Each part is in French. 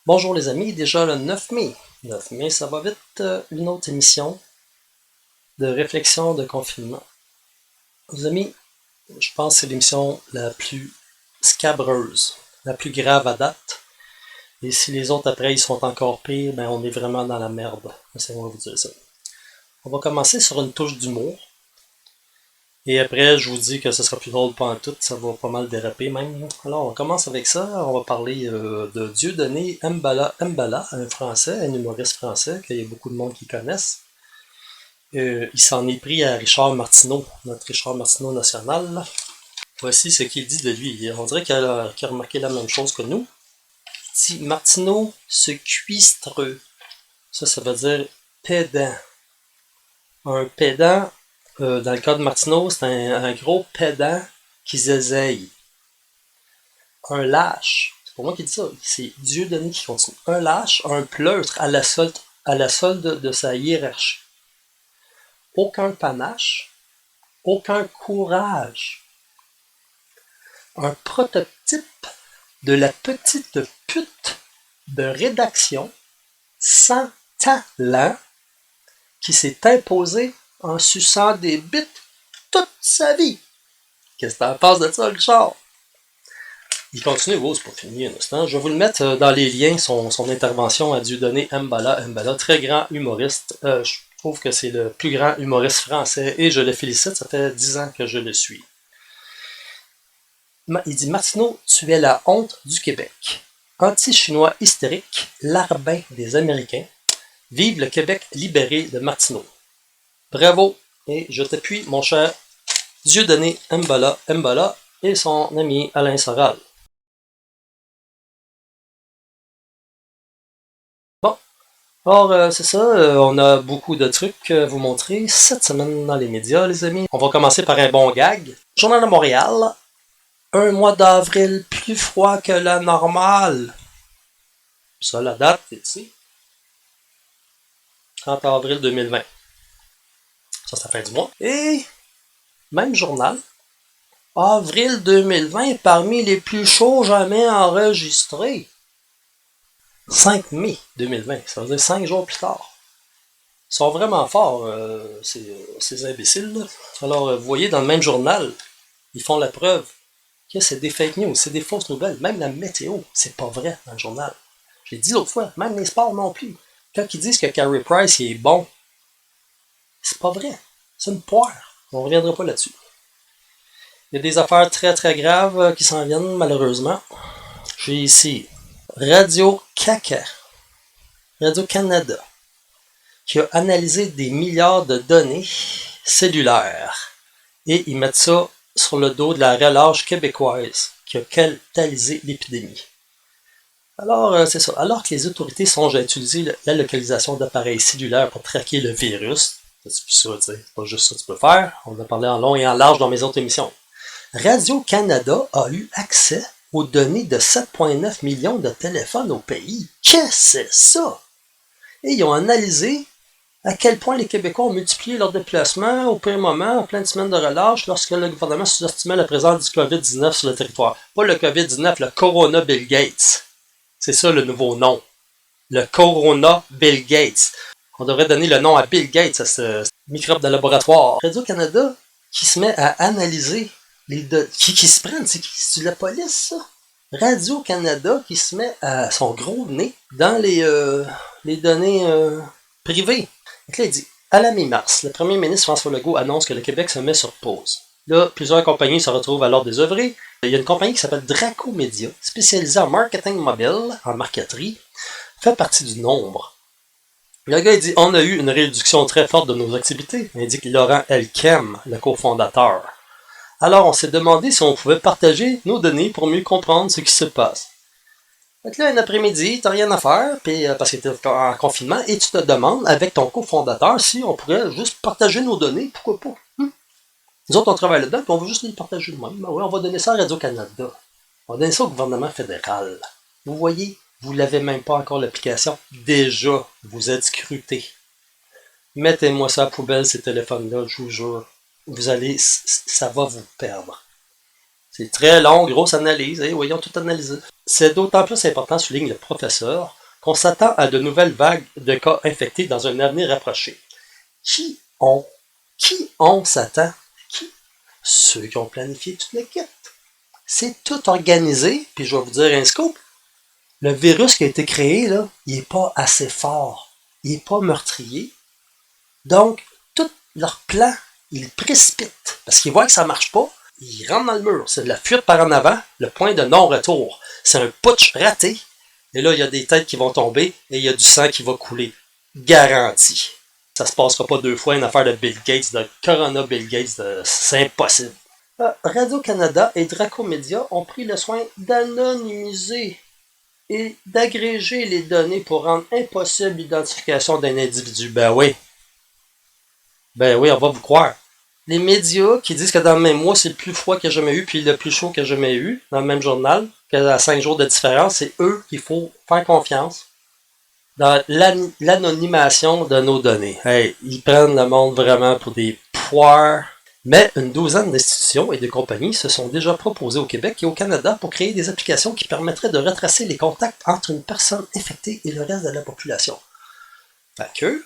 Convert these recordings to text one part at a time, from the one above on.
Bonjour les amis, déjà le 9 mai. 9 mai, ça va vite, une autre émission de réflexion de confinement. Les amis, je pense que c'est l'émission la plus scabreuse, la plus grave à date. Et si les autres après ils sont encore pires, ben on est vraiment dans la merde. Laissez-moi vous dire ça. On va commencer sur une touche d'humour. Et après, je vous dis que ce sera plus drôle pas en tout, ça va pas mal déraper même. Alors, on commence avec ça. On va parler de Dieudonné Mbala, un Français, un humoriste français, qu'il y a beaucoup de monde qui connaissent. Il s'en est pris à Richard Martineau, notre Richard Martineau national. Là. Voici ce qu'il dit de lui. On dirait qu'il a remarqué la même chose que nous. Il dit Martineau se cuistreux. Ça veut dire pédant. Un pédant. Dans le cas de Martineau, c'est un gros pédant qui zézeille. Un lâche, c'est pour moi qui dis ça, c'est Dieudonné qui continue. Un lâche, un pleutre à la solde de sa hiérarchie. Aucun panache, aucun courage. Un prototype de la petite pute de rédaction sans talent qui s'est imposée en suçant des bites toute sa vie. Qu'est-ce que t'en penses de ça, Richard? Il continue, c'est pas fini un instant. Je vais vous le mettre dans les liens, son intervention à Dieudonné Mbala, très grand humoriste. Je trouve que c'est le plus grand humoriste français et je le félicite, ça fait 10 ans que je le suis. Il dit Martineau, tu es la honte du Québec. Anti-chinois hystérique, larbin des Américains. Vive le Québec libéré de Martineau. Bravo, et je t'appuie, mon cher Dieudonné Mbala et son ami Alain Soral. Bon, alors c'est ça, on a beaucoup de trucs à vous montrer cette semaine dans les médias, les amis. On va commencer par un bon gag. Journal de Montréal, un mois d'avril plus froid que la normale. Ça, la date, c'est ici. 30 avril 2020. Ça, c'est la fin du mois. Et, même journal, avril 2020, parmi les plus chauds jamais enregistrés. 5 mai 2020, ça veut dire 5 jours plus tard. Ils sont vraiment forts, ces imbéciles. Là. Alors, vous voyez, dans le même journal, ils font la preuve que c'est des fake news, c'est des fausses nouvelles. Même la météo, c'est pas vrai dans le journal. Je l'ai dit l'autre fois, même les sports non plus. Quand ils disent que Carey Price il est bon, c'est pas vrai. C'est une poire. On ne reviendra pas là-dessus. Il y a des affaires très très graves qui s'en viennent, malheureusement. J'ai ici Radio-Canada, qui a analysé des milliards de données cellulaires. Et ils mettent ça sur le dos de la relâche québécoise qui a catalysé l'épidémie. Alors, c'est ça. Alors que les autorités songent à utiliser la localisation d'appareils cellulaires pour traquer le virus, c'est pas juste ça que tu peux faire, on en a parlé en long et en large dans mes autres émissions. Radio-Canada a eu accès aux données de 7,9 millions de téléphones au pays. Qu'est-ce que c'est ça? Et ils ont analysé à quel point les Québécois ont multiplié leurs déplacements au pire moment, en pleine semaine de relâche, lorsque le gouvernement sous-estimait la présence du COVID-19 sur le territoire. Pas le COVID-19, le Corona Bill Gates. C'est ça le nouveau nom. Le Corona Bill Gates. On devrait donner le nom à Bill Gates, à ce microbe de laboratoire. Radio-Canada qui se met à analyser les données. Qui se prennent, c'est qui? C'est la police, ça? Radio-Canada qui se met à son gros nez dans les données privées. Donc là, il dit, à la mi-mars, le premier ministre François Legault annonce que le Québec se met sur pause. Là, plusieurs compagnies se retrouvent alors désœuvrées. Il y a une compagnie qui s'appelle Draco Media, spécialisée en marketing mobile, en marqueterie, fait partie du nombre. Le gars, il dit, on a eu une réduction très forte de nos activités, indique Laurent Elkem, le cofondateur. Alors, on s'est demandé si on pouvait partager nos données pour mieux comprendre ce qui se passe. Donc là, un après-midi, t'as rien à faire, puis, parce que t'es en confinement, et tu te demandes, avec ton cofondateur, si on pourrait juste partager nos données, pourquoi pas? Nous autres, on travaille là-dedans, puis on veut juste les partager de même. Ben oui, on va donner ça à Radio-Canada. On va donner ça au gouvernement fédéral. Vous voyez, vous l'avez même pas encore l'application. Déjà, vous êtes scruté. Mettez-moi ça à la poubelle, ces téléphones-là, je vous jure. Vous allez, ça va vous perdre. C'est très long, grosse analyse, voyons tout analyser. C'est d'autant plus important, souligne le professeur, qu'on s'attend à de nouvelles vagues de cas infectés dans un avenir rapproché. Qui on s'attend? Qui? Ceux qui ont planifié toute la quête. C'est tout organisé, puis je vais vous dire un scoop. Le virus qui a été créé, là, il n'est pas assez fort. Il n'est pas meurtrier. Donc, tout leur plan, ils le précipitent. Parce qu'ils voient que ça ne marche pas, ils rentrent dans le mur. C'est de la fuite par en avant, le point de non-retour. C'est un putsch raté. Et là, il y a des têtes qui vont tomber et il y a du sang qui va couler. Garanti. Ça se passera pas deux fois une affaire de Bill Gates, de Corona Bill Gates, c'est impossible. Radio-Canada et Draco-Média ont pris le soin d'anonymiser et d'agréger les données pour rendre impossible l'identification d'un individu. Ben oui, on va vous croire. Les médias qui disent que dans le même mois, c'est le plus froid que j'ai jamais eu, puis le plus chaud que j'ai jamais eu, dans le même journal, qu'à 5 jours de différence, c'est eux qu'il faut faire confiance dans l'anonymation de nos données. Hey, ils prennent le monde vraiment pour des poires. Mais une douzaine d'institutions et de compagnies se sont déjà proposées au Québec et au Canada pour créer des applications qui permettraient de retracer les contacts entre une personne infectée et le reste de la population. Fait que,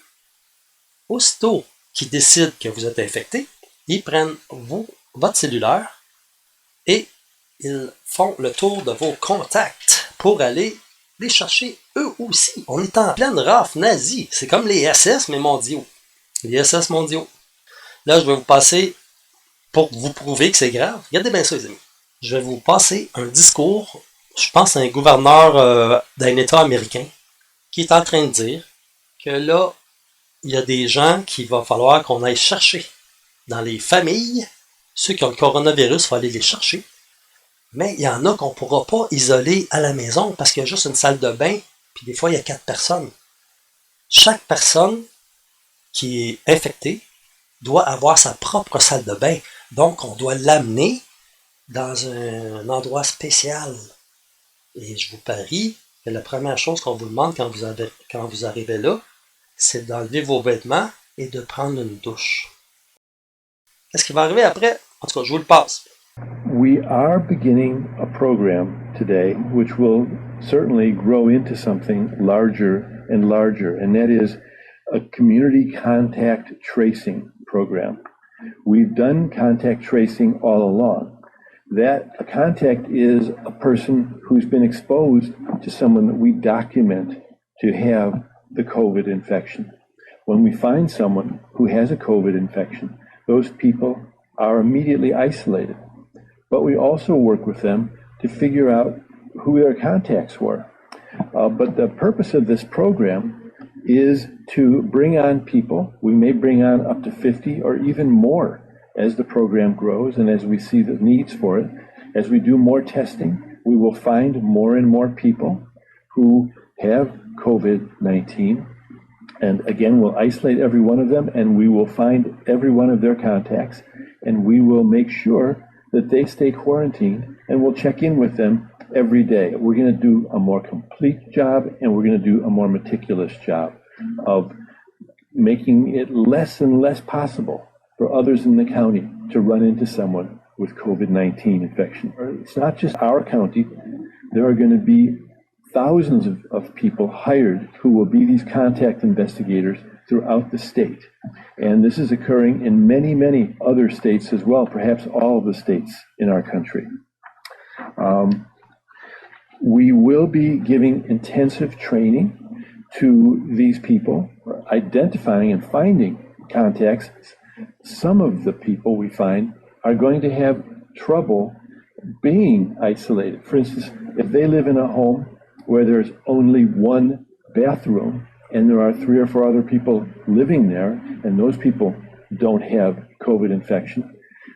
aussitôt qu'ils décident que vous êtes infecté, ils prennent votre cellulaire et ils font le tour de vos contacts pour aller les chercher eux aussi. On est en pleine rafle nazie. C'est comme les SS, mais mondiaux. Les SS mondiaux. Là, je vais vous passer, pour vous prouver que c'est grave, regardez bien ça, les amis. Je vais vous passer un discours, je pense à un gouverneur d'un État américain, qui est en train de dire que là, il y a des gens qu'il va falloir qu'on aille chercher dans les familles. Ceux qui ont le coronavirus, il faut aller les chercher. Mais il y en a qu'on ne pourra pas isoler à la maison parce qu'il y a juste une salle de bain, puis des fois, il y a 4 personnes. Chaque personne qui est infectée doit avoir sa propre salle de bain. Donc, on doit l'amener dans un endroit spécial. Et je vous parie que la première chose qu'on vous demande quand vous arrivez là, c'est d'enlever vos vêtements et de prendre une douche. Qu'est-ce qui va arriver après? En tout cas, je vous le passe. We are beginning a program today which will certainly grow into something larger, and that is a community contact tracing program. We've done contact tracing all along. A contact is a person who's been exposed to someone that we document to have the COVID infection. When we find someone who has a COVID infection, those people are immediately isolated. But we also work with them to figure out who their contacts were. But the purpose of this program is to bring on people. We may bring on up to 50 or even more as the program grows and as we see the needs for it. As we do more testing, we will find more and more people who have COVID-19. And again, we'll isolate every one of them, and we will find every one of their contacts, and we will make sure that they stay quarantined, and we'll check in with them every day. We're going to do a more complete job, and we're going to do a more meticulous job of making it less and less possible for others in the county to run into someone with COVID-19 infection. It's not just our county. There are going to be thousands of people hired who will be these contact investigators throughout the state. And this is occurring in many, many other states as well, perhaps all of the states in our country. We will be giving intensive training to these people, identifying and finding contacts. Some of the people we find are going to have trouble being isolated. For instance, if they live in a home where there's only one bathroom and there are 3 or 4 other people living there, and those people don't have COVID infection,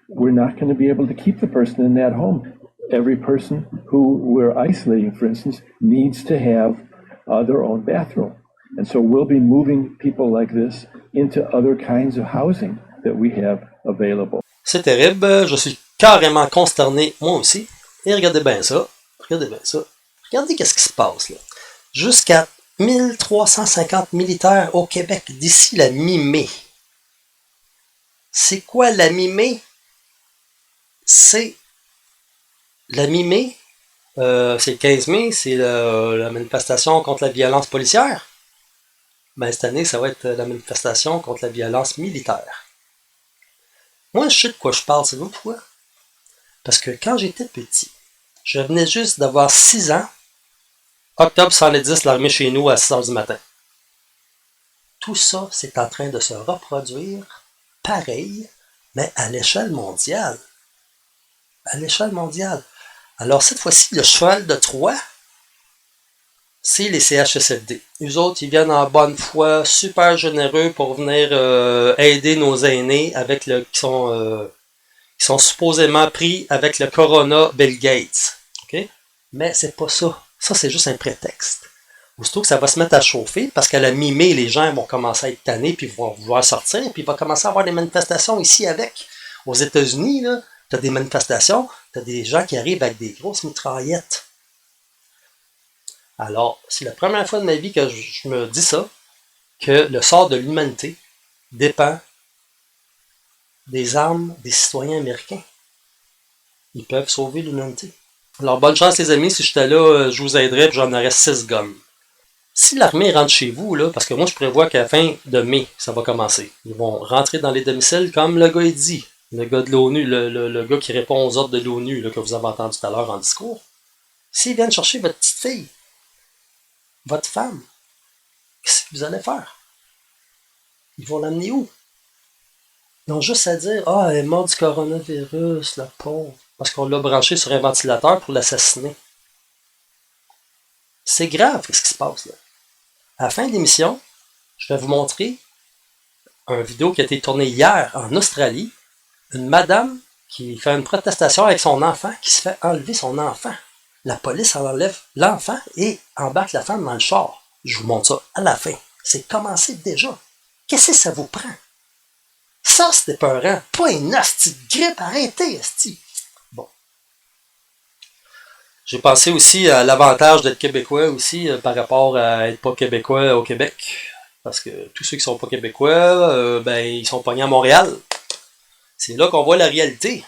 we're not going to be able to keep the person in that home. Every person who we're isolating, for instance, needs to have their own bathroom. And so we'll be moving people like this into other kinds of housing that we have available. C'est terrible, je suis carrément consterné, moi aussi. Et regardez bien ça, regardez qu'est-ce qui se passe là. Jusqu'à 1350 militaires au Québec d'ici la mi-mai. C'est quoi la mi-mai? La mi-mai, c'est le 15 mai, c'est la manifestation contre la violence policière. Ben, cette année, ça va être la manifestation contre la violence militaire. Moi, je sais de quoi je parle, c'est vous pourquoi? Parce que quand j'étais petit, je venais juste d'avoir 6 ans, octobre 110, l'armée chez nous à 6 heures du matin. Tout ça, c'est en train de se reproduire pareil, mais à l'échelle mondiale. À l'échelle mondiale. Alors, cette fois-ci, le cheval de Troie, c'est les CHSLD. Eux autres, ils viennent en bonne foi, super généreux pour venir aider nos aînés avec qui sont supposément pris avec le Corona Bill Gates. Okay? Mais c'est pas ça. Ça, c'est juste un prétexte. Aussitôt que ça va se mettre à chauffer, parce qu'à la mi-mai, les gens vont commencer à être tannés, puis vont vouloir sortir, puis il va commencer à avoir des manifestations ici avec. Aux États-Unis, là, t'as des manifestations, t'as des gens qui arrivent avec des grosses mitraillettes. Alors, c'est la première fois de ma vie que je me dis ça, que le sort de l'humanité dépend des armes des citoyens américains. Ils peuvent sauver l'humanité. Alors, bonne chance les amis, si j'étais là, je vous aiderais, puis j'en aurais 6 guns. Si l'armée rentre chez vous, là, parce que moi je prévois qu'à la fin de mai, ça va commencer. Ils vont rentrer dans les domiciles comme le gars est dit. Le gars de l'ONU, le gars qui répond aux ordres de l'ONU, là, que vous avez entendu tout à l'heure en discours. S'ils viennent chercher votre petite fille, votre femme, qu'est-ce que vous allez faire? Ils vont l'amener où? Ils ont juste à dire, ah, elle est morte du coronavirus, la pauvre. Parce qu'on l'a branché sur un ventilateur pour l'assassiner. C'est grave, ce qui se passe là. À la fin de l'émission, je vais vous montrer une vidéo qui a été tournée hier en Australie. Une madame qui fait une protestation avec son enfant, qui se fait enlever son enfant. La police enlève l'enfant et embarque la femme dans le char. Je vous montre ça à la fin. C'est commencé déjà. Qu'est-ce que ça vous prend? Ça, c'était peurant. Pas une hostie de grippe. Arrêtez, hostie. Bon. J'ai pensé aussi à l'avantage d'être québécois aussi par rapport à être pas québécois au Québec. Parce que tous ceux qui sont pas québécois, ben, ils sont pognés à Montréal. C'est là qu'on voit la réalité.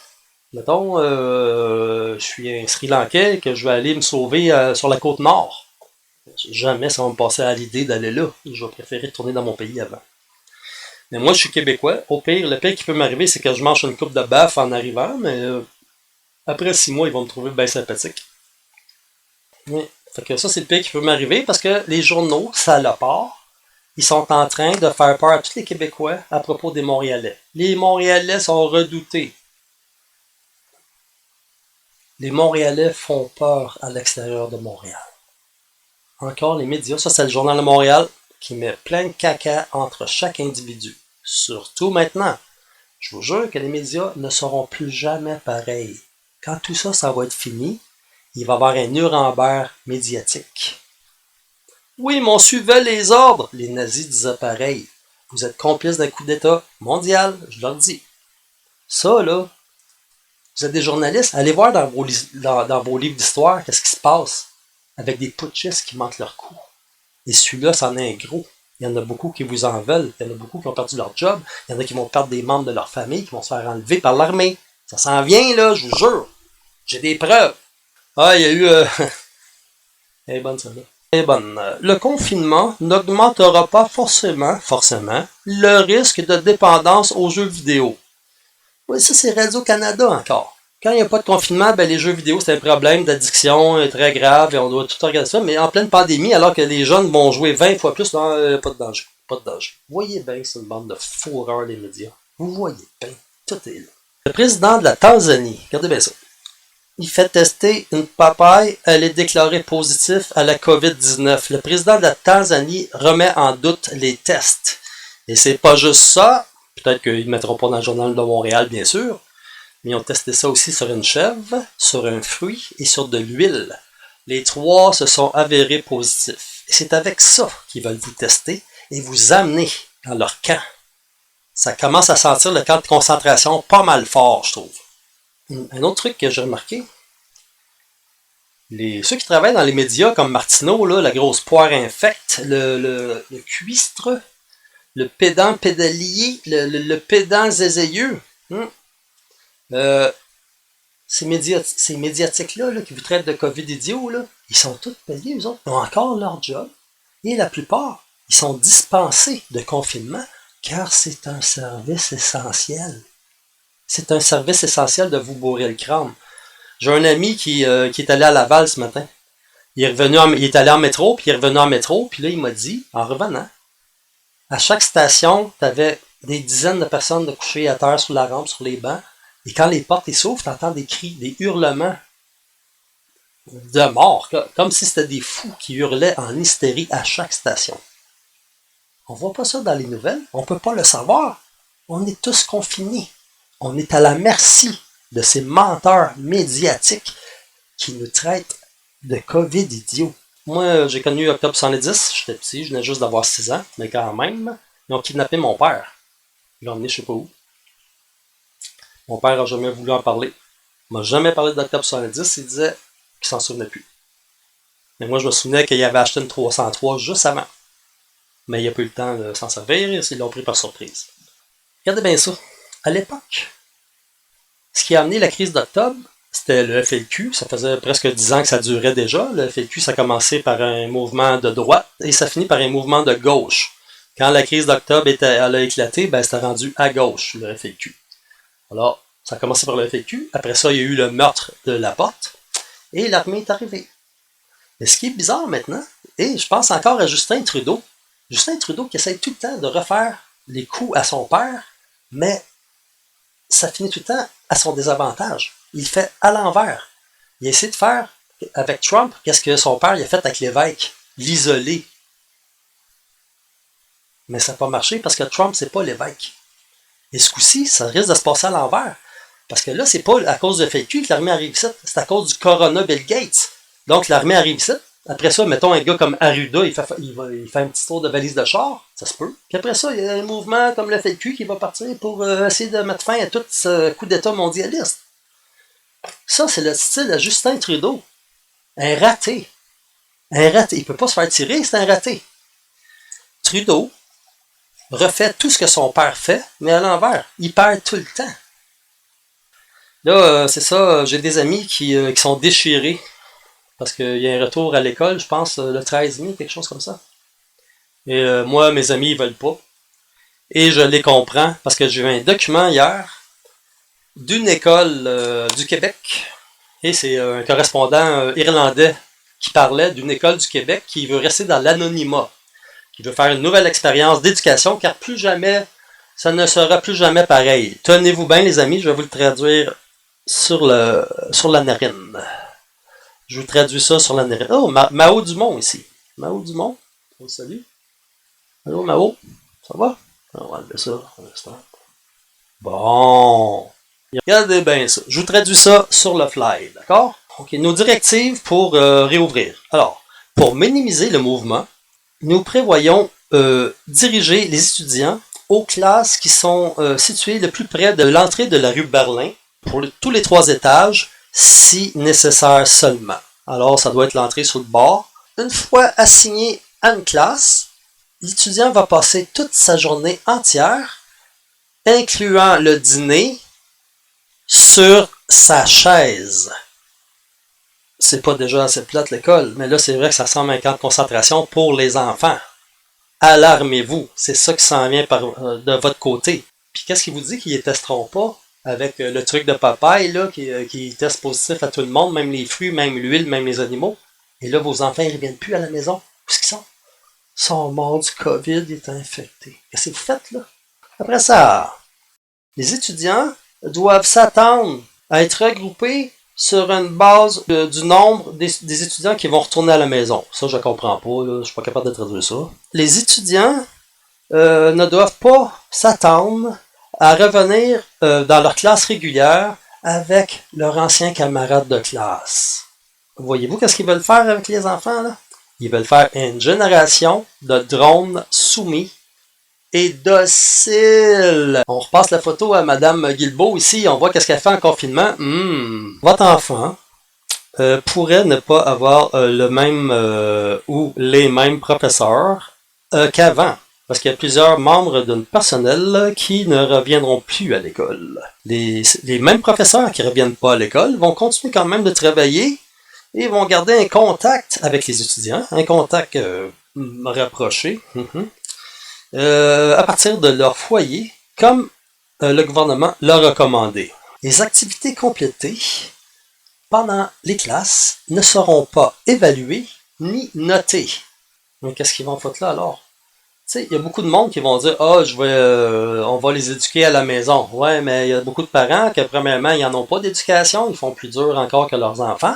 Mettons, je suis un Sri Lankais que je vais aller me sauver sur la côte nord. Jamais ça va me passer à l'idée d'aller là. Je vais préférer tourner dans mon pays avant. Mais moi, je suis québécois. Au pire, le pire qui peut m'arriver, c'est que je mange une coupe de bœuf en arrivant, mais après 6 mois, ils vont me trouver bien sympathique. Ouais. Fait que ça, c'est le pire qui peut m'arriver parce que les journaux, ça le part. Ils sont en train de faire peur à tous les Québécois à propos des Montréalais. Les Montréalais sont redoutés. Les Montréalais font peur à l'extérieur de Montréal. Encore les médias, ça c'est le Journal de Montréal qui met plein de caca entre chaque individu. Surtout maintenant. Je vous jure que les médias ne seront plus jamais pareils. Quand tout ça, ça va être fini, il va y avoir un Nuremberg médiatique. Oui, mais on suivait les ordres. Les nazis disaient pareil. Vous êtes complices d'un coup d'État mondial, je leur dis. Ça, là, vous êtes des journalistes, allez voir dans vos livres d'histoire qu'est-ce qui se passe avec des putschistes qui manquent leur coup. Et celui-là, c'en est un gros. Il y en a beaucoup qui vous en veulent. Il y en a beaucoup qui ont perdu leur job. Il y en a qui vont perdre des membres de leur famille, qui vont se faire enlever par l'armée. Ça s'en vient, là, je vous jure. J'ai des preuves. Ah, il y a eu... Elle est bonne, celle-là. Elle est bonne. Le confinement n'augmentera pas forcément, le risque de dépendance aux jeux vidéo. Oui, ça, c'est Radio-Canada encore. Quand il n'y a pas de confinement, ben, les jeux vidéo, c'est un problème d'addiction très grave et on doit tout regarder ça. Mais en pleine pandémie, alors que les jeunes vont jouer 20 fois plus, non, pas de danger. Pas de danger. Vous voyez bien que c'est une bande de fourreurs, les médias. Vous voyez bien. Tout est là. Le président de la Tanzanie, regardez bien ça. Il fait tester une papaye, elle est déclarée positive à la COVID-19. Le président de la Tanzanie remet en doute les tests. Et c'est pas juste ça. Peut-être qu'ils ne mettront pas dans le journal de Montréal, bien sûr. Mais ils ont testé ça aussi sur une chèvre, sur un fruit et sur de l'huile. Les 3 se sont avérés positifs. Et c'est avec ça qu'ils veulent vous tester et vous amener dans leur camp. Ça commence à sentir le camp de concentration pas mal fort, je trouve. Un autre truc que j'ai remarqué, ceux qui travaillent dans les médias comme Martineau, là, la grosse poire infecte, le cuistre, le pédant pédalier, le pédant zézéieux, ces médiatiques-là là, qui vous traitent de COVID idiot, là, ils sont tous payés, eux autres. Ils ont encore leur job. Et la plupart, ils sont dispensés de confinement car c'est un service essentiel. C'est un service essentiel de vous bourrer le crâne. J'ai un ami qui est allé à Laval ce matin. Il est allé en métro, puis il est revenu en métro, puis là, il m'a dit, en revenant, à chaque station, tu avais des dizaines de personnes de coucher à terre sur la rampe, sur les bancs, et quand les portes s'ouvrent, tu entends des cris, des hurlements de mort, comme si c'était des fous qui hurlaient en hystérie à chaque station. On voit pas ça dans les nouvelles, on peut pas le savoir. On est tous confinés. On est à la merci de ces menteurs médiatiques qui nous traitent de COVID idiot. Moi, j'ai connu Octobre 70, j'étais petit, je venais juste d'avoir 6 ans, mais quand même, ils ont kidnappé mon père. Ils l'ont emmené je sais pas où. Mon père a jamais voulu en parler. Il m'a jamais parlé d'Octobre 70, il disait qu'il s'en souvenait plus. Mais moi, je me souvenais qu'il avait acheté une 303 juste avant. Mais il n'a pas eu le temps de s'en servir, ils l'ont pris par surprise. Regardez bien ça. À l'époque, ce qui a amené la crise d'octobre, c'était le FLQ. Ça faisait presque 10 ans que ça durait déjà. Le FLQ, ça a commencé par un mouvement de droite et ça finit par un mouvement de gauche. Quand la crise d'octobre elle a éclaté, ben, c'était rendu à gauche, le FLQ. Alors, ça a commencé par le FLQ. Après ça, il y a eu le meurtre de Laporte et l'armée est arrivée. Mais ce qui est bizarre maintenant, et je pense encore à Justin Trudeau qui essaie tout le temps de refaire les coups à son père, mais ça finit tout le temps à son désavantage. Il fait à l'envers. Il essaie de faire avec Trump qu'est-ce que son père il a fait avec l'évêque, l'isoler. Mais ça n'a pas marché parce que Trump, c'est pas l'évêque. Et ce coup-ci, ça risque de se passer à l'envers. Parce que là, c'est pas à cause de FAQ que l'armée arrive ici, c'est à cause du Corona Bill Gates. Donc l'armée arrive ici. Après ça, mettons un gars comme Arruda, il fait un petit tour de valise de char, ça se peut. Puis après ça, il y a un mouvement comme le FLQ qui va partir pour essayer de mettre fin à tout ce coup d'État mondialiste. Ça, c'est le style de Justin Trudeau. Un raté. Un raté. Il peut pas se faire tirer, c'est un raté. Trudeau refait tout ce que son père fait, mais à l'envers. Il perd tout le temps. Là, c'est ça, j'ai des amis qui sont déchirés. Parce qu'il y a un retour à l'école, je pense, le 13 mai, quelque chose comme ça. Et moi, mes amis, ils veulent pas. Et je les comprends, parce que j'ai eu un document hier d'une école du Québec. Et c'est un correspondant irlandais qui parlait d'une école du Québec qui veut rester dans l'anonymat. Qui veut faire une nouvelle expérience d'éducation, car plus jamais, ça ne sera plus jamais pareil. Tenez-vous bien, les amis, je vais vous le traduire sur la narine. Je vous traduis ça sur la narine. Oh, Mao Dumont ici. Mao Dumont. On salue. Allô, Mao. Ça va? On va enlever ça un instant. Bon. Regardez bien ça. Je vous traduis ça sur le fly, d'accord? Ok, nos directives pour réouvrir. Alors, pour minimiser le mouvement, nous prévoyons diriger les étudiants aux classes qui sont situées le plus près de l'entrée de la rue Berlin pour tous les 3 étages, si nécessaire seulement. Alors, ça doit être l'entrée sur le bord. Une fois assigné à une classe, l'étudiant va passer toute sa journée entière, incluant le dîner, sur sa chaise. C'est pas déjà assez plate l'école, mais là, c'est vrai que ça semble un camp de concentration pour les enfants. Alarmez-vous, c'est ça qui s'en vient de votre côté. Puis qu'est-ce qui vous dit qu'ils ne testeront pas avec le truc de papaye là, qui teste positif à tout le monde, même les fruits, même l'huile, même les animaux. Et là, vos enfants, ils ne reviennent plus à la maison. Où est-ce qu'ils sont? Ils sont morts du COVID, ils étaient infectés. Qu'est-ce que vous faites là? Après ça, les étudiants doivent s'attendre à être regroupés sur une base du nombre des étudiants qui vont retourner à la maison. Ça, je ne comprends pas, là, je ne suis pas capable de traduire ça. Les étudiants ne doivent pas s'attendre à revenir dans leur classe régulière avec leurs anciens camarades de classe. Voyez-vous qu'est-ce qu'ils veulent faire avec les enfants, là? Ils veulent faire une génération de drones soumis et dociles. On repasse la photo à Madame Guilbeault ici, on voit qu'est-ce qu'elle fait en confinement. Votre enfant pourrait ne pas avoir le même ou les mêmes professeurs qu'avant. parce qu'il y a plusieurs membres d'un personnel qui ne reviendront plus à l'école. Les mêmes professeurs qui ne reviennent pas à l'école vont continuer quand même de travailler et vont garder un contact avec les étudiants, un contact rapproché, à partir de leur foyer, comme le gouvernement l'a recommandé. Les activités complétées pendant les classes ne seront pas évaluées ni notées. Mais qu'est-ce qu'ils vont foutre là alors? Tu sais, il y a beaucoup de monde qui vont dire « Ah, on va les éduquer à la maison. » Ouais, mais il y a beaucoup de parents que, premièrement, ils n'en ont pas d'éducation, ils font plus dur encore que leurs enfants,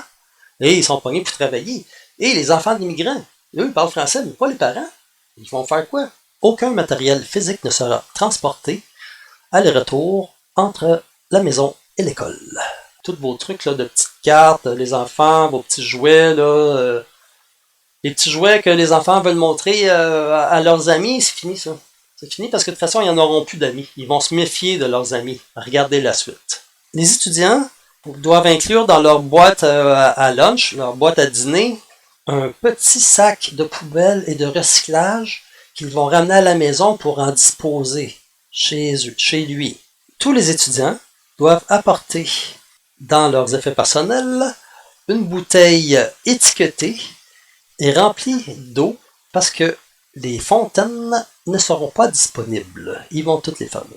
et ils sont pognés pour travailler. Et les enfants d'immigrants, eux, ils parlent français, mais pas les parents. Ils vont faire quoi? Aucun matériel physique ne sera transporté aller-retour entre la maison et l'école. Tous vos trucs là, de petites cartes, les enfants, vos petits jouets, là, les petits jouets que les enfants veulent montrer à leurs amis, c'est fini ça. C'est fini parce que de toute façon, ils n'en auront plus d'amis. Ils vont se méfier de leurs amis. Regardez la suite. Les étudiants doivent inclure dans leur boîte à lunch, leur boîte à dîner, un petit sac de poubelle et de recyclage qu'ils vont ramener à la maison pour en disposer chez eux, chez lui. Tous les étudiants doivent apporter dans leurs effets personnels une bouteille étiquetée et remplie d'eau parce que les fontaines ne seront pas disponibles. Ils vont toutes les fermer.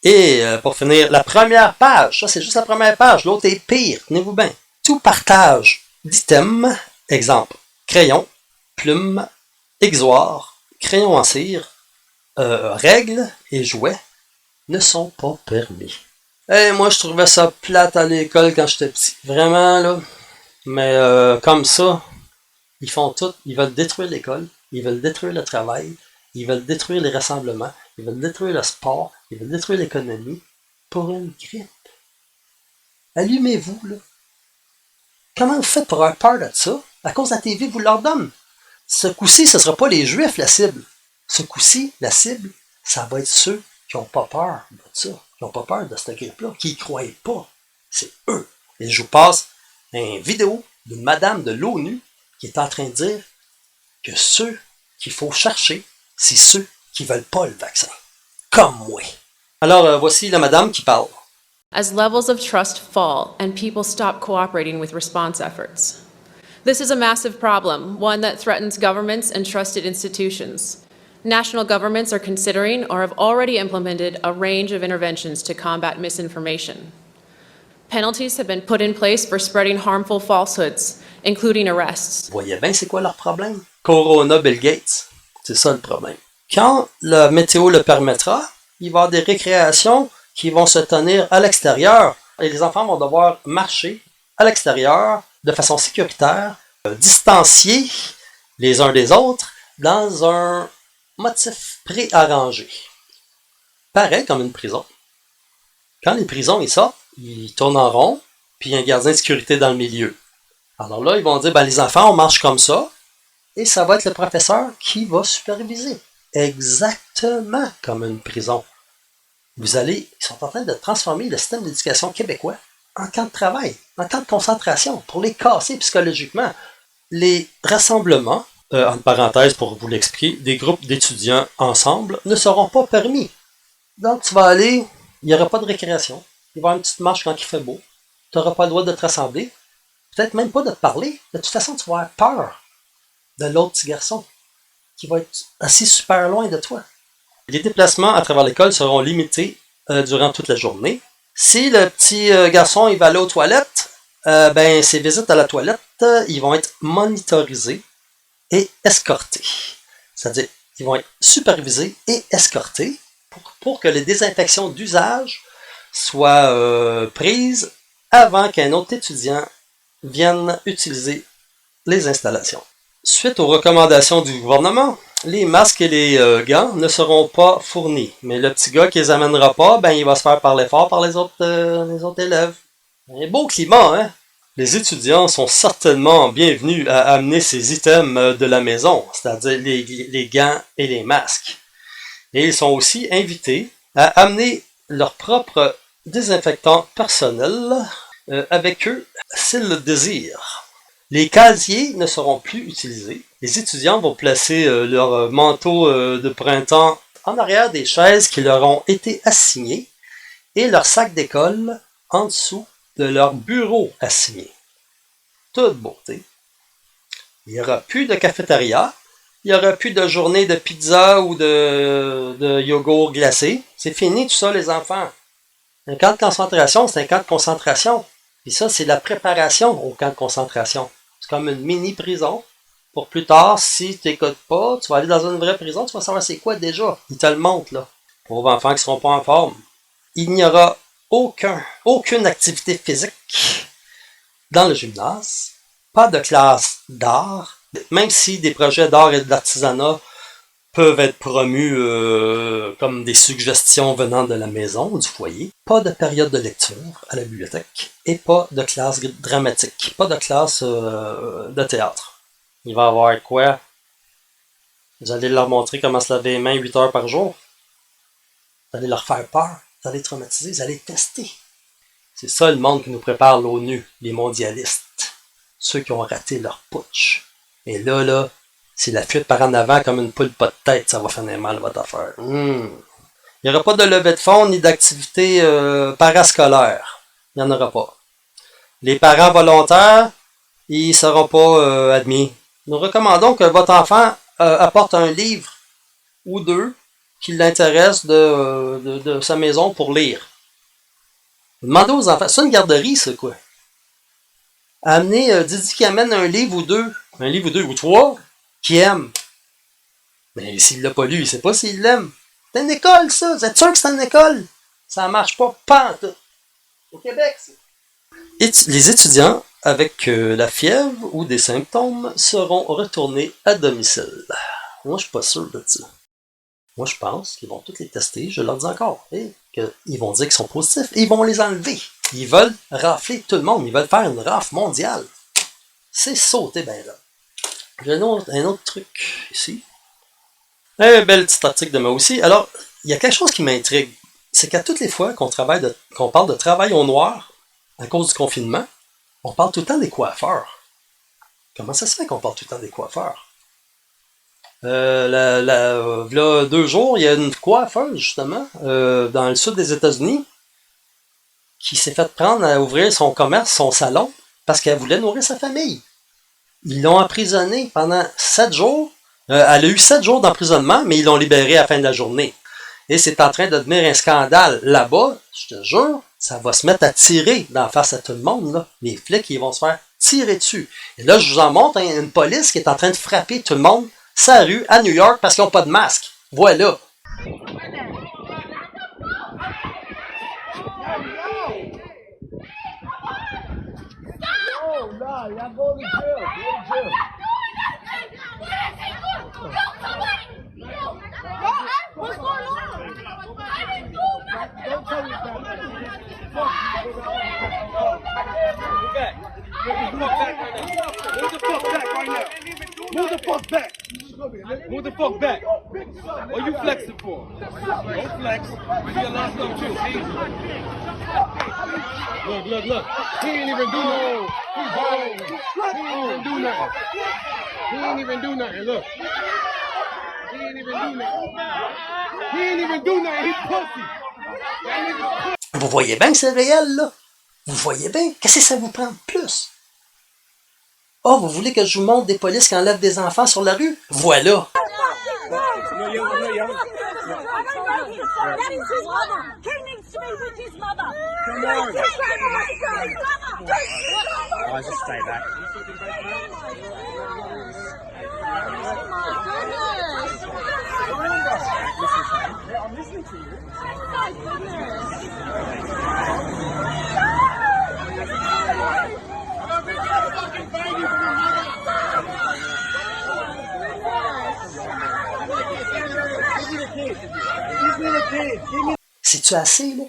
Et pour finir, la première page, ça c'est juste la première page, l'autre est pire, tenez-vous bien. Tout partage d'items, exemple, crayon, plume, exoire, crayon en cire, règles et jouets ne sont pas permis. Et moi je trouvais ça plate à l'école quand j'étais petit, vraiment là, mais comme ça, ils font tout, ils veulent détruire l'école, ils veulent détruire le travail, ils veulent détruire les rassemblements, ils veulent détruire le sport, ils veulent détruire l'économie pour une grippe. Allumez-vous, là. Comment vous faites pour avoir peur de ça? À cause de la TV vous leur donne. Ce coup-ci, ce ne sera pas les Juifs la cible. Ce coup-ci, la cible, ça va être ceux qui n'ont pas peur de ça, qui n'ont pas peur de cette grippe-là, qui n'y croient pas. C'est eux. Et je vous passe une vidéo d'une madame de l'ONU qui est en train de dire que ceux qu'il faut chercher, c'est ceux qui ne veulent pas le vaccin. Comme moi. Alors, voici la madame qui parle. As levels of trust fall and people stop cooperating with response efforts. This is a massive problem, one that threatens governments and trusted institutions. National governments are considering or have already implemented a range of interventions to combat misinformation. Penalties have been put in place for spreading harmful falsehoods, including arrests. Vous voyez bien c'est quoi leur problème? Corona, Bill Gates. C'est ça le problème. Quand la météo le permettra, il va y avoir des récréations qui vont se tenir à l'extérieur et les enfants vont devoir marcher à l'extérieur de façon sécuritaire, distanciés les uns des autres dans un motif préarrangé. Pareil comme une prison. Quand les prisons ils sortent, ils tournent en rond, puis il y a un gardien de sécurité dans le milieu. Alors là, ils vont dire, les enfants, on marche comme ça, et ça va être le professeur qui va superviser. Exactement comme une prison. Ils sont en train de transformer le système d'éducation québécois en camp de travail, en camp de concentration, pour les casser psychologiquement. Les rassemblements, entre parenthèses pour vous l'expliquer, des groupes d'étudiants ensemble ne seront pas permis. Donc tu vas aller, il n'y aura pas de récréation, il va y avoir une petite marche quand il fait beau, tu n'auras pas le droit de te rassembler, peut-être même pas de te parler, de toute façon tu vas avoir peur de l'autre petit garçon qui va être assis super loin de toi. Les déplacements à travers l'école seront limités durant toute la journée. Si le petit garçon il va aller aux toilettes, ses visites à la toilette, ils vont être monitorisés et escortés. C'est-à-dire, ils vont être supervisés et escortés pour que les désinfections d'usage soient prises avant qu'un autre étudiant vienne utiliser les installations. Suite aux recommandations du gouvernement, les masques et les gants ne seront pas fournis. Mais le petit gars qui les amènera pas, il va se faire parler fort par les autres élèves. Un beau climat, hein? Les étudiants sont certainement bienvenus à amener ces items de la maison, c'est-à-dire les gants et les masques. Et ils sont aussi invités à amener leur propre désinfectant personnel avec eux s'ils le désirent. Les casiers ne seront plus utilisés Les étudiants vont placer leur manteau de printemps en arrière des chaises qui leur ont été assignées et leur sac d'école en dessous de leur bureau assigné. Toute beauté. Il n'y aura plus de cafétéria. Il n'y aura plus de journée de pizza ou de yogourt glacé. C'est fini tout ça, les enfants. Un camp de concentration, c'est un camp de concentration. Puis ça, c'est la préparation au camp de concentration. C'est comme une mini-prison. Pour plus tard, si tu n'écoutes pas, tu vas aller dans une vraie prison, tu vas savoir c'est quoi déjà. Ils te le montrent, là. Pauvres enfants qui ne seront pas en forme. Il n'y aura aucune activité physique dans le gymnase. Pas de classe d'art. Même si des projets d'art et d'artisanat peuvent être promus comme des suggestions venant de la maison ou du foyer. Pas de période de lecture à la bibliothèque et pas de classe dramatique, pas de classe de théâtre. Il va y avoir quoi? Vous allez leur montrer comment se laver les mains 8 heures par jour. Vous allez leur faire peur, vous allez les traumatiser, vous allez les tester. C'est ça le monde qui nous prépare l'ONU, les mondialistes, ceux qui ont raté leur putsch. Et là, c'est la fuite par en avant comme une poule pas de tête, ça va finir mal votre affaire. Il n'y aura pas de levée de fonds ni d'activité parascolaire. Il n'y en aura pas. Les parents volontaires, ils ne seront pas admis. Nous recommandons que votre enfant apporte un livre ou deux qui l'intéresse de sa maison pour lire. Demandez aux enfants, c'est une garderie, c'est quoi? Amenez, Didi qui amène un livre ou deux ou trois, qui aime. Mais s'il l'a pas lu, il ne sait pas s'il l'aime. C'est une école, ça. Vous êtes sûr que c'est une école? Ça marche pas pantoute. Au Québec, c'est. Les étudiants avec la fièvre ou des symptômes seront retournés à domicile. Moi, je suis pas sûr de ça. Moi, je pense qu'ils vont tous les tester, je leur dis encore, et qu'ils vont dire qu'ils sont positifs, et ils vont les enlever. Ils veulent rafler tout le monde, ils veulent faire une rafle mondiale. C'est sauté ben là. J'ai un autre truc ici. Un bel petit article de moi aussi. Alors, il y a quelque chose qui m'intrigue. C'est qu'à toutes les fois qu'on parle de travail au noir, à cause du confinement, on parle tout le temps des coiffeurs. Comment ça se fait qu'on parle tout le temps des coiffeurs? Là, 2 jours, il y a une coiffeuse, justement, dans le sud des États-Unis, qui s'est fait prendre à ouvrir son commerce, son salon, parce qu'elle voulait nourrir sa famille. Ils l'ont emprisonnée pendant 7 jours. Elle a eu 7 jours d'emprisonnement, mais ils l'ont libérée à la fin de la journée. Et c'est en train de devenir un scandale. Là-bas, je te jure, ça va se mettre à tirer d'en face à tout le monde. Là. Les flics, ils vont se faire tirer dessus. Et là, je vous en montre une police qui est en train de frapper tout le monde sa rue à New York parce qu'ils n'ont pas de masque. Voilà. Move the fuck back. Move the fuck back. What are you flexing for? Don't flex. See a lot of too. See? Look. He ain't even do nothing. He's home. He ain't even do nothing. He ain't even do nothing. Look. He ain't even do nothing. He ain't even do nothing. He's pussy. Vous voyez bien que c'est réel, là? Vous voyez bien? Qu'est-ce que ça vous prend de plus? Oh, vous voulez que je vous montre des polices qui enlèvent des enfants sur la rue? Voilà! C'est-tu assez, là?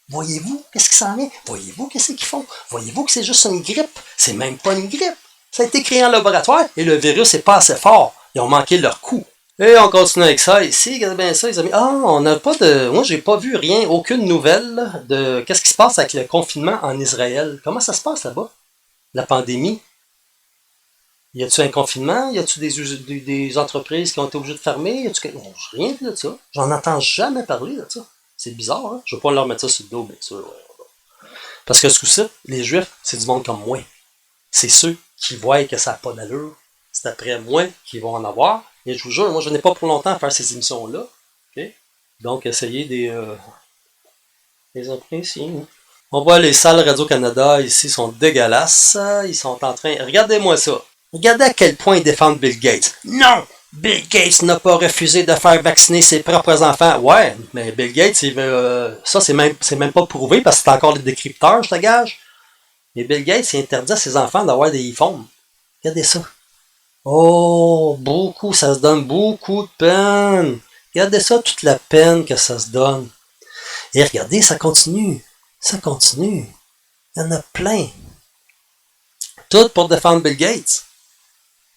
Voyez-vous qu'est-ce qui s'en vient? Voyez-vous qu'est-ce qu'ils font? Voyez-vous que c'est juste une grippe? C'est même pas une grippe. Ça a été créé en laboratoire et le virus n'est pas assez fort. Ils ont manqué leur coup. Et on continue avec ça ici. Regardez bien ça, les amis. Ah, on n'a pas de... Moi, j'ai pas vu rien, aucune nouvelle de qu'est-ce qui se passe avec le confinement en Israël. Comment ça se passe là-bas? La pandémie? Y a-tu un confinement? Y a-tu des entreprises qui ont été obligées de fermer? Y a-tu non, rien de ça. J'en entends jamais parler de ça. C'est bizarre, hein? Je veux pas leur mettre ça sur le dos, bien sûr. Parce que ce coup-ci, les Juifs, c'est du monde comme moi. C'est ceux qui voient que ça n'a pas d'allure. C'est après moi qu'ils vont en avoir. Et je vous jure, moi, je n'ai pas pour longtemps à faire ces émissions-là. Okay? Donc, essayez des apprécier. On voit les salles Radio-Canada ici sont dégueulasses. Ils sont en train... Regardez-moi ça. Regardez à quel point ils défendent Bill Gates. Non! Bill Gates n'a pas refusé de faire vacciner ses propres enfants. Ouais, mais Bill Gates, il veut, ça, c'est même pas prouvé parce que c'est encore les décrypteurs, je te gage. Mais Bill Gates, il interdit à ses enfants d'avoir des iPhones. Regardez ça. Oh, beaucoup, ça se donne beaucoup de peine. Regardez ça, toute la peine que ça se donne. Et regardez, ça continue. Ça continue. Il y en a plein. Tout pour défendre Bill Gates.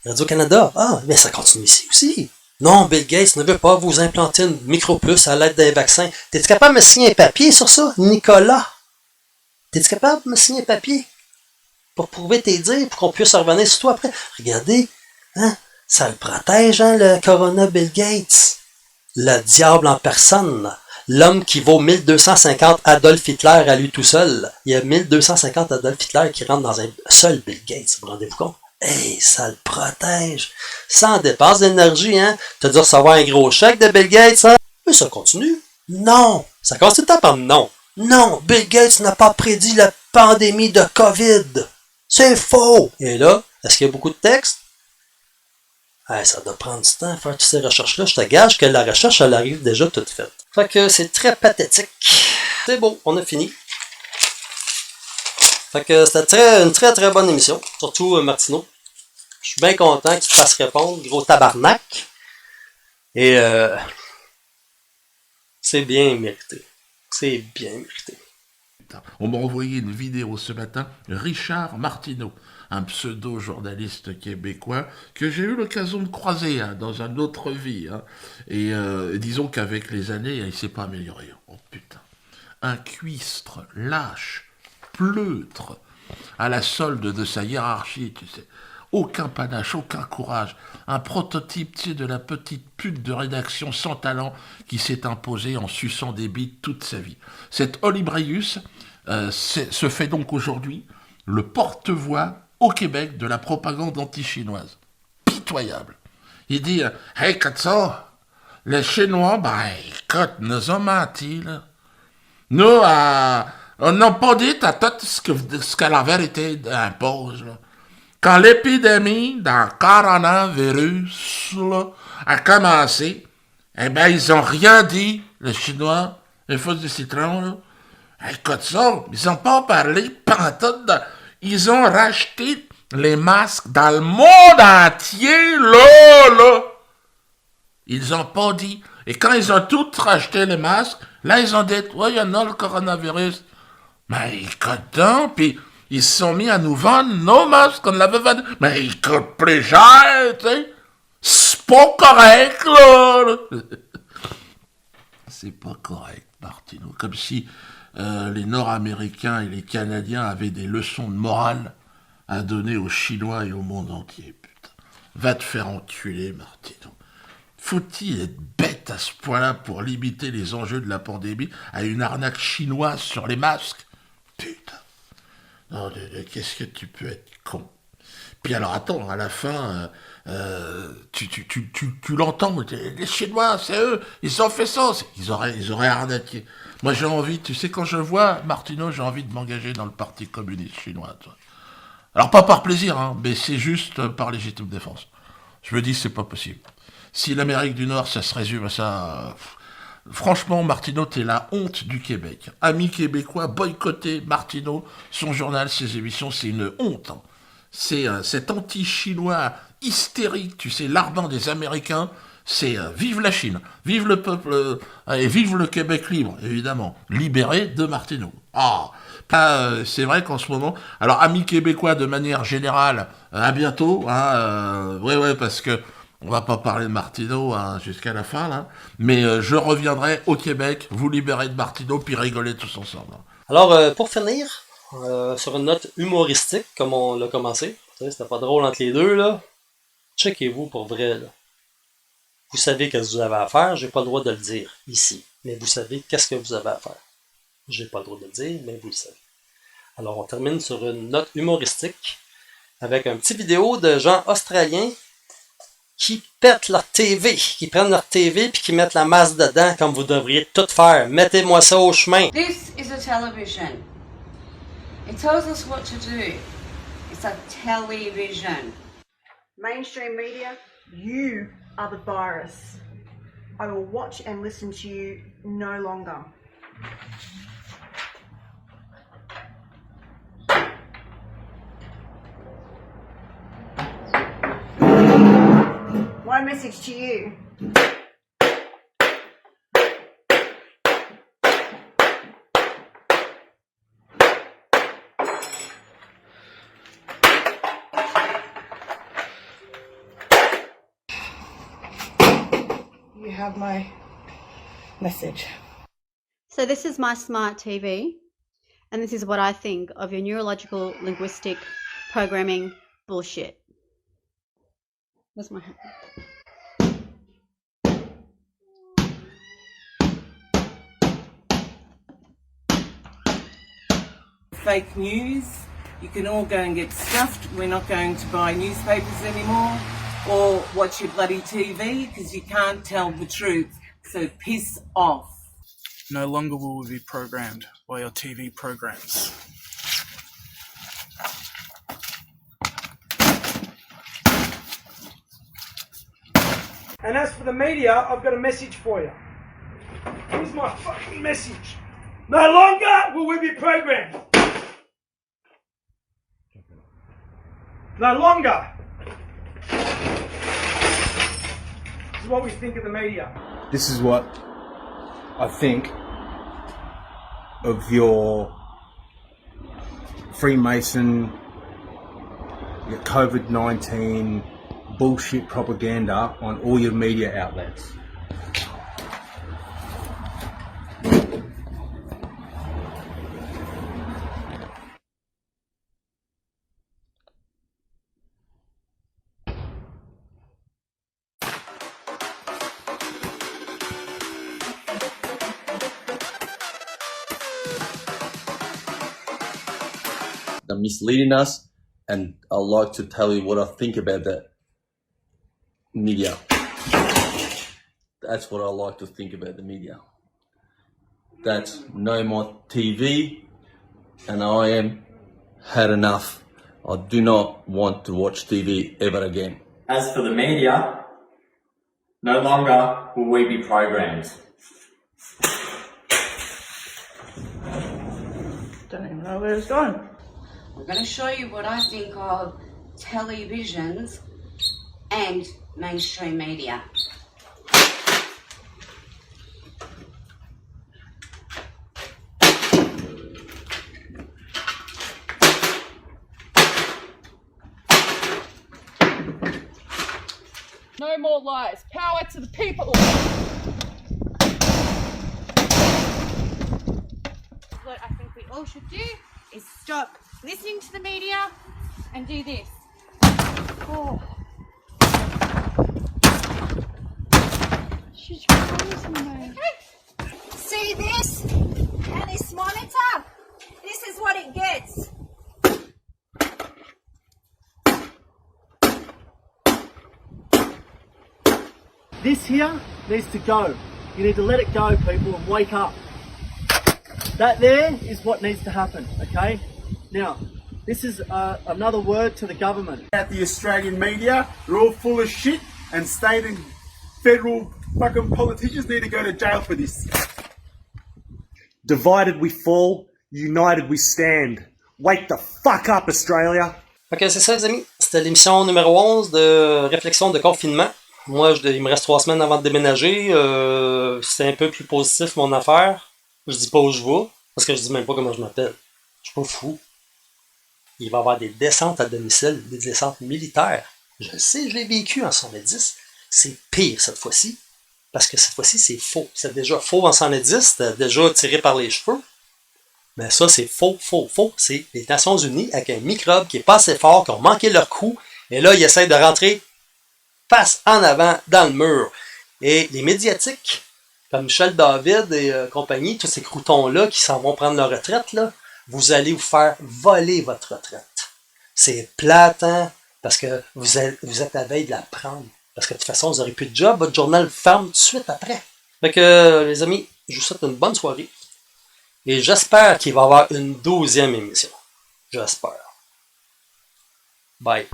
Radio-Canada, ah, mais ça continue ici aussi. Non, Bill Gates ne veut pas vous implanter une micropuce à l'aide d'un vaccin. T'es-tu capable de me signer un papier sur ça, Nicolas? T'es-tu capable de me signer un papier? Pour prouver tes dires, pour qu'on puisse revenir sur toi après. Regardez, hein, ça le protège, hein, le Corona Bill Gates. Le diable en personne. L'homme qui vaut 1250 Adolf Hitler à lui tout seul. Il y a 1250 Adolf Hitler qui rentrent dans un seul Bill Gates, vous vous rendez-vous compte? Hey, ça le protège. Sans dépense d'énergie, hein? T'as dû recevoir un gros chèque de Bill Gates, hein? Mais ça continue. Non! Ça commence tout le temps par non. Non! Bill Gates n'a pas prédit la pandémie de COVID. C'est faux! Et là, est-ce qu'il y a beaucoup de textes? Hey, ça doit prendre du temps à faire toutes ces recherches-là. Je te gage que la recherche, elle arrive déjà toute faite. Fait que c'est très pathétique. C'est beau, on a fini. Fait que c'était une très très bonne émission. Surtout Martineau. Je suis bien content qu'il te fasse répondre, gros tabarnak. Et c'est bien mérité. C'est bien mérité. On m'a envoyé une vidéo ce matin, Richard Martineau, un pseudo-journaliste québécois que j'ai eu l'occasion de croiser dans une autre vie. Et disons qu'avec les années, il ne s'est pas amélioré. Oh putain. Un cuistre, lâche, pleutre, à la solde de sa hiérarchie, tu sais. Aucun panache, aucun courage. Un prototype, tu sais, de la petite pute de rédaction sans talent qui s'est imposée en suçant des bites toute sa vie. Cet Olibrius se fait donc aujourd'hui le porte-voix au Québec de la propagande anti-chinoise. Pitoyable. Il dit « Hey, Katso, les Chinois, ben, écoute, nous ont menti, là. Nous, on n'a pas dit à tout ce que la vérité impose, là. Quand l'épidémie d'un coronavirus là, a commencé, eh ben, ils ont rien dit, les Chinois, les fous du citron, là. Écoute ça, ils n'ont pas parlé pantoute ils ont racheté les masques dans le monde entier, là. Ils n'ont pas dit. Et quand ils ont tous racheté les masques, là, ils ont dit, ouais, il y en a le coronavirus. Mais écoute donc, puis ils se sont mis à nous vendre nos masques qu'on l'avait vendu. Mais ils coûtent plus cher, tu sais. C'est pas correct, là. C'est pas correct, Martineau. Comme si les Nord-Américains et les Canadiens avaient des leçons de morale à donner aux Chinois et au monde entier, putain. Va te faire enculer, Martineau. Faut-il être bête à ce point-là pour limiter les enjeux de la pandémie à une arnaque chinoise sur les masques? Putain. Non, qu'est-ce que tu peux être con? Puis alors, attends, à la fin, tu l'entends, les Chinois, c'est eux, ils ont fait ça, ils auraient arnaqué. Moi, j'ai envie, tu sais, quand je vois Martineau, j'ai envie de m'engager dans le Parti communiste chinois. Toi. Alors, pas par plaisir, hein, mais c'est juste par légitime défense. Je me dis, c'est pas possible. Si l'Amérique du Nord, ça se résume à ça... Franchement, Martineau, t'es la honte du Québec. Amis québécois, boycottez Martineau, son journal, ses émissions, c'est une honte. Hein. C'est cet anti-chinois hystérique, tu sais, l'ardent des Américains, c'est vive la Chine, vive le peuple, et vive le Québec libre, évidemment, libéré de Martineau. Ah, c'est vrai qu'en ce moment, alors amis québécois de manière générale, à bientôt, hein, ouais, parce que on va pas parler de Martineau hein, jusqu'à la fin, là, mais je reviendrai au Québec, vous libérer de Martineau, puis rigoler tous ensemble. Alors, pour finir, sur une note humoristique, comme on l'a commencé, Tu sais, c'était pas drôle entre les deux, là. Checkez-vous pour vrai, là. Vous savez qu'est-ce que vous avez à faire, j'ai pas le droit de le dire ici. Mais vous savez qu'est-ce que vous avez à faire. J'ai pas le droit de le dire, mais vous le savez. Alors, on termine sur une note humoristique avec un petit vidéo de gens australiens qui pètent leur TV, qui prennent leur TV puis qui mettent la masse dedans comme vous devriez tout faire. Mettez-moi ça au chemin. This is a television. It tells us what to do. It's a television. Mainstream media, you are the virus. I will watch and listen to you no longer. My message to you. You have my message. So this is my smart TV, and this is what I think of your neurological linguistic programming bullshit. Where's my hat? Fake news. You can all go and get stuffed. We're not going to buy newspapers anymore or watch your bloody TV because you can't tell the truth. So piss off. No longer will we be programmed by your TV programs. And as for the media, I've got a message for you. Here's my fucking message. No longer will we be programmed. No longer. This is what we think of the media. This is what I think of your Freemason, your COVID-19 bullshit propaganda on all your media outlets. They're misleading us, and I'd like to tell you what I think about the media. That's what I like to think about the media. That's no more TV, and I am had enough. I do not want to watch TV ever again. As for the media, no longer will we be programmed. Don't even know where it's gone. I'm going to show you what I think of televisions and mainstream media. No more lies. Power to the people. What I think we all should do is stop listening to the media and do this. Oh. She's crazy, man. See this? And this monitor? This is what it gets. This here needs to go. You need to let it go, people, and wake up. That there is what needs to happen, okay? Now, this is another word to the government. At the Australian media, they're all full of shit, and state and federal fucking politicians need to go to jail for this. Divided we fall, united we stand. Wake the fuck up, Australia! Ok, c'est ça, les amis. C'était l'émission numéro 11 de Réflexion de confinement. Moi, il me reste 3 semaines avant de déménager. C'est un peu plus positif, mon affaire. Je dis pas où je vais, parce que je dis même pas comment je m'appelle. Je suis pas fou. Il va y avoir des descentes à domicile, des descentes militaires. Je le sais, je l'ai vécu en 70. C'est pire cette fois-ci, parce que cette fois-ci, c'est faux. C'est déjà faux en 70, c'était déjà tiré par les cheveux. Mais ça, c'est faux. C'est les Nations Unies avec un microbe qui est pas assez fort, qui ont manqué leur coup, et là, ils essaient de rentrer face en avant dans le mur. Et les médiatiques, comme Michel David et compagnie, tous ces croutons-là qui s'en vont prendre leur retraite, là, vous allez vous faire voler votre retraite. C'est plate, hein? Parce que vous êtes à la veille de la prendre. Parce que de toute façon, vous n'aurez plus de job, votre journal ferme tout de suite après. Fait que, les amis, je vous souhaite une bonne soirée. Et j'espère qu'il va y avoir une 12e émission. J'espère. Bye.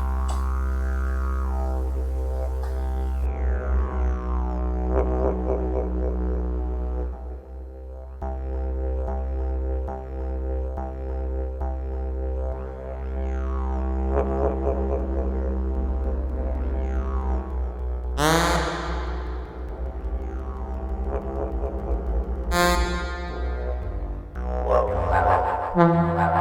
Whoa.